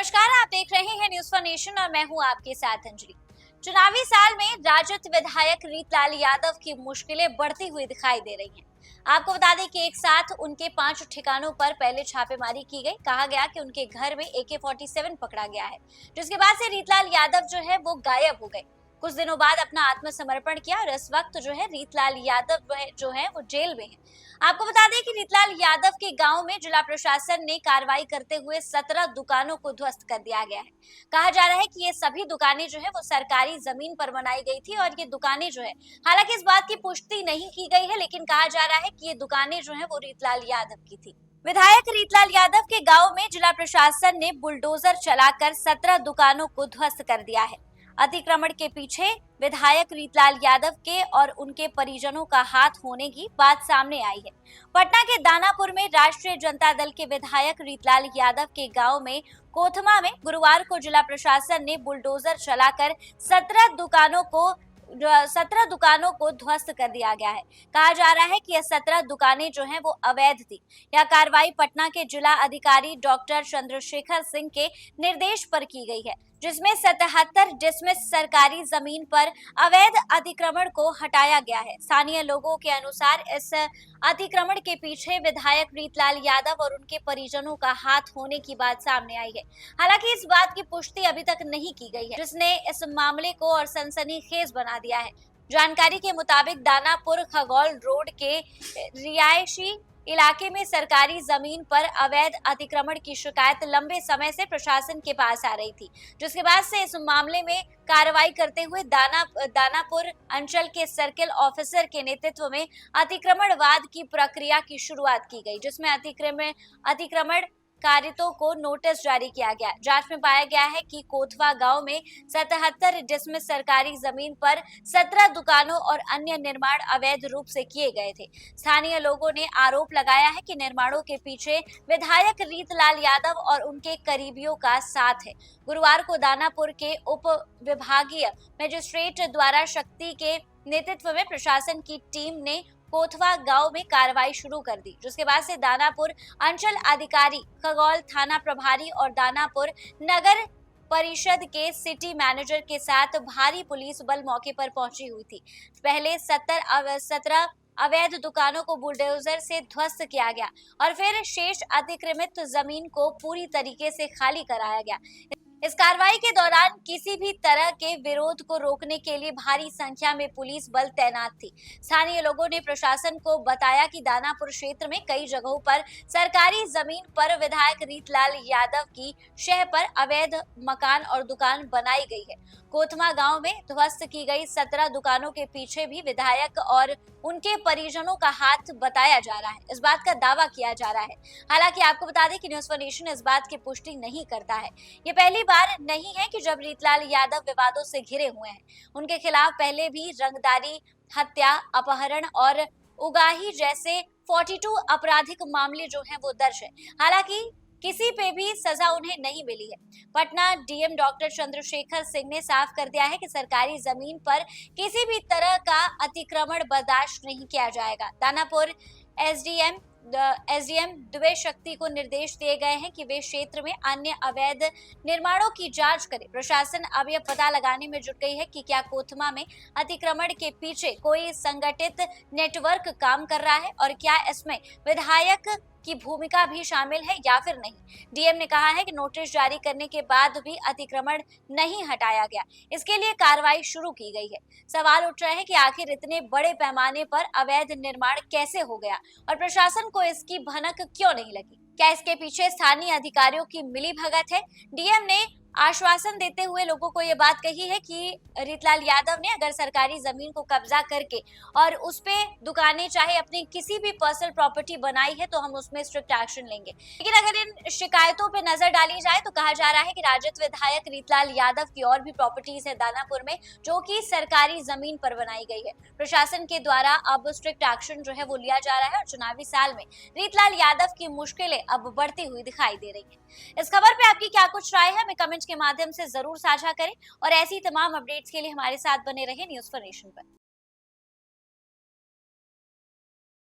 नमस्कार, आप देख रहे हैं न्यूज फॉर नेशन और मैं हूं आपके साथ अंजलि। चुनावी साल में राजद विधायक रीतलाल यादव की मुश्किलें बढ़ती हुई दिखाई दे रही हैं। आपको बता दें कि एक साथ उनके 5 ठिकानों पर पहले छापेमारी की गई। कहा गया कि उनके घर में AK-47 पकड़ा गया है, जिसके बाद से रीतलाल यादव जो है वो गायब हो गए। कुछ दिनों बाद अपना आत्मसमर्पण किया और इस वक्त जो है रीतलाल यादव जो है वो जेल में है। आपको बता दें कि रीतलाल यादव के गांव में जिला प्रशासन ने कार्रवाई करते हुए 17 दुकानों को ध्वस्त कर दिया गया है। कहा जा रहा है कि ये सभी दुकानें जो है वो सरकारी जमीन पर बनाई गई थी और ये दुकानें जो है, हालांकि इस बात की पुष्टि नहीं की गई है, लेकिन कहा जा रहा है कि ये दुकानें जो है वो रीतलाल यादव की थी। विधायक रीतलाल यादव के गांव में जिला प्रशासन ने बुलडोजर चलाकर 17 दुकानों को ध्वस्त कर दिया है। अतिक्रमण के पीछे विधायक रीतलाल यादव के और उनके परिजनों का हाथ होने की बात सामने आई है। पटना के दानापुर में राष्ट्रीय जनता दल के विधायक रीतलाल यादव के गांव में कोथमा में गुरुवार को जिला प्रशासन ने बुलडोजर चलाकर 17 दुकानों को ध्वस्त कर दिया गया है। कहा जा रहा है कि यह 17 दुकानें जो हैं वो अवैध थी। यह कार्रवाई पटना के जिला अधिकारी डॉक्टर चंद्रशेखर सिंह के निर्देश पर की गई है, जिसमें 77 डिसमिस सरकारी जमीन पर अवैध अतिक्रमण को हटाया गया है। स्थानीय लोगों के अनुसार इस अतिक्रमण के पीछे विधायक रीतलाल यादव और उनके परिजनों का हाथ होने की बात सामने आई है। हालांकि इस बात की पुष्टि अभी तक नहीं की गई है, जिसने इस मामले को और सनसनीखेज बना दिया है। जानकारी के मुताबिक दानापुर खगौल रोड के रिहायशी इलाके में सरकारी जमीन पर अवैध अतिक्रमण की शिकायत लंबे समय से प्रशासन के पास आ रही थी, जिसके बाद से इस मामले में कार्रवाई करते हुए दानापुर अंचल के सर्किल ऑफिसर के नेतृत्व में अतिक्रमणवाद की प्रक्रिया की शुरुआत की गई, जिसमें अतिक्रमण कारितों को नोटिस जारी किया गया। जांच में पाया गया है कि कोथवा गांव में 77 डिसमिस सरकारी जमीन पर 17 दुकानों और अन्य निर्माण अवैध रूप से किए गए थे। स्थानीय लोगों ने आरोप लगाया है कि निर्माणों के पीछे विधायक रीतलाल यादव और उनके करीबियों का साथ है। गुरुवार को दानापुर के उप विभागीय मजिस्ट्रेट द्वारा शक्ति के नेतृत्व में प्रशासन की टीम ने कोथवा गांव में कार्रवाई शुरू कर दी, जिसके बाद से दानापुर अंचल अधिकारी, खगौल थाना प्रभारी और दानापुर नगर परिषद के सिटी मैनेजर के साथ भारी पुलिस बल मौके पर पहुंची हुई थी। पहले 17 अवैध दुकानों को बुलडोजर से ध्वस्त किया गया और फिर शेष अतिक्रमित जमीन को पूरी तरीके से खाली कराया गया। इस कार्रवाई के दौरान किसी भी तरह के विरोध को रोकने के लिए भारी संख्या में पुलिस बल तैनात थी। स्थानीय लोगों ने प्रशासन को बताया कि दानापुर क्षेत्र में कई जगहों पर सरकारी जमीन पर विधायक रीतलाल यादव की शह पर अवैध मकान और दुकान बनाई गई है। कोथमा गांव में ध्वस्त की गई 17 दुकानों के पीछे भी विधायक और उनके परिजनों का हाथ बताया जा रहा है, इस बात का दावा किया जा रहा है। हालांकि आपको बता दें कि न्यूज फॉर नेशन इस बात की पुष्टि नहीं करता है। ये पहली बार नहीं है कि जब रीतलाल यादव विवादों से घिरे हुए हैं। उनके खिलाफ पहले भी रंगदारी, हत्या, अपहरण और उगाही जैसे 42 आपराधिक मामले जो हैं वो दर्ज है। हालांकि किसी पे भी सजा उन्हें नहीं मिली है। पटना डीएम डॉक्टर चंद्रशेखर सिंह ने साफ कर दिया है कि सरकारी जमीन पर किसी भी तरह का अतिक्रमण बर्दाश्त नहीं किया जाएगा। दानापुर एसडीएम द्विवेद शक्ति को निर्देश दिए गए हैं कि वे क्षेत्र में अन्य अवैध निर्माणों की जांच करें। प्रशासन अब यह पता लगाने में जुट गई है कि क्या कोथमा में अतिक्रमण के पीछे कोई संगठित नेटवर्क काम कर रहा है और क्या इसमें विधायक की भूमिका भी शामिल है या फिर नहीं। डीएम ने कहा है कि नोटिस जारी करने के बाद भी अतिक्रमण नहीं हटाया गया, इसके लिए कार्रवाई शुरू की गई है। सवाल उठ रहे हैं कि आखिर इतने बड़े पैमाने पर अवैध निर्माण कैसे हो गया और प्रशासन को इसकी भनक क्यों नहीं लगी। क्या इसके पीछे स्थानीय अधिकारियों की मिलीभगत है? डीएम ने आश्वासन देते हुए लोगों को ये बात कही है कि रीतलाल यादव ने अगर सरकारी जमीन को कब्जा करके और उस पे दुकानें चाहे अपनी किसी भी पर्सनल प्रॉपर्टी बनाई है तो हम उसमें स्ट्रिक्ट एक्शन लेंगे। लेकिन अगर इन शिकायतों पे नजर डाली जाए तो कहा जा रहा है कि राजद विधायक रीतलाल यादव की और भी प्रॉपर्टीज है दानापुर में, जो कि सरकारी जमीन पर बनाई गई है। प्रशासन के द्वारा अब स्ट्रिक्ट एक्शन जो है वो लिया जा रहा है और चुनावी साल में रीतलाल यादव की मुश्किलें अब बढ़ती हुई दिखाई दे रही है। इस खबर पे आपकी क्या कुछ राय है, हमें कमेंट के माध्यम से जरूर साझा करें और ऐसी तमाम अपडेट्स के लिए हमारे साथ बने रहे न्यूज फॉर नेशन पर।